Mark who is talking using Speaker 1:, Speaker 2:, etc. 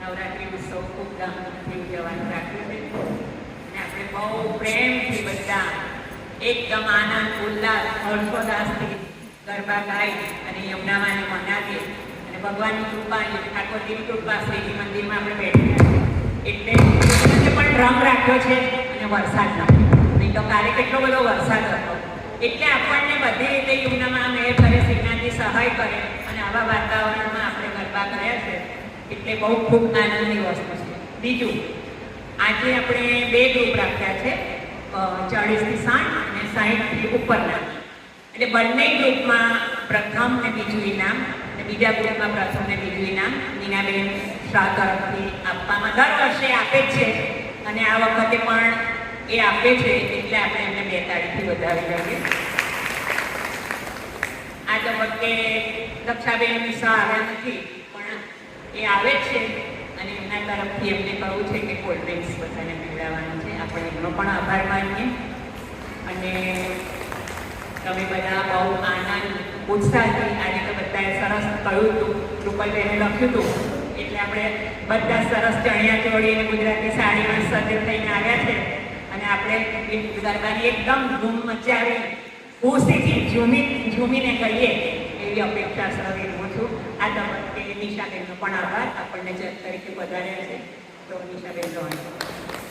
Speaker 1: નવરાત્રિ ઉત્સવ ખૂબ ધામધૂમથી ઉજવવાનું રાખ્યું છે અને આપણે બહુ પ્રેમથી બધા એકદમ આનંદ ઉલ્લાસ હર્ષોલ્લાસથી ગરબા ગાઈ અને યમુનામાને મનાવીએ અને ભગવાનની કૃપા ઠાકોરજીની કૃપા શ્રીજી મંદિરમાં આપણે બેઠ્યા એટલે પણ રંગ રાખ્યો છે અને વરસાદ નાખ્યો. નહીં તો કાલે કેટલો બધો વરસાદ હતો એટલે આપણને બધી રીતે યમુનામાં મેળ કરે, શ્રીનાથજી સહાય કરે અને આવા વાતાવરણમાં આપણે ગરબા કર્યા છે એટલે બહુ ખૂબ આનંદની વસ્તુ છે. બીજું, આજે આપણે 2 ગ્રુપ રાખ્યા છે, 40થી 60 અને 60થી ઉપરના. એટલે બંને ગ્રુપમાં પ્રથમ ને બીજું ઇનામ અને બીજા ગ્રુપમાં પ્રથમ ને બીજું ઇનામ નીનાબેન શાહ તરફથી આપવામાં દર વર્ષે આપે જ છે અને આ વખતે પણ એ આપે છે એટલે આપણે એમને 2 તાળીથી વધાવી લઈએ. આ તબક્કે દક્ષાબેન મિશ્રા આવ્યા નથી પણ એ આવે જ છે અને એમના તરફથી એમને કહ્યું છે કે કોલ્ડ ડ્રિંક્સ બધાને પીવડાવવાનું છે. આપણે એમનો પણ આભાર માનીએ અને તમે બધા બહુ આનંદ ઉત્સાહથી આજે તો બધાએ સરસ કહ્યું હતું, રૂપલબેને લખ્યું હતું એટલે આપણે બધા સરસ ચણિયા ચોળી અને ગુજરાતી સાડીમાં સજ્જ થઈને આવ્યા છે અને આપણે ગરબાની એકદમ ધૂમ મચાવી ખુશીથી ઝૂમીને કહીએ એવી અપેક્ષા સર હું છું. આ તબક્કે નિશાબેનનો પણ આભાર, આપણને જજ તરીકે વધાર્યા છે તો નિશાબેન જવાનું.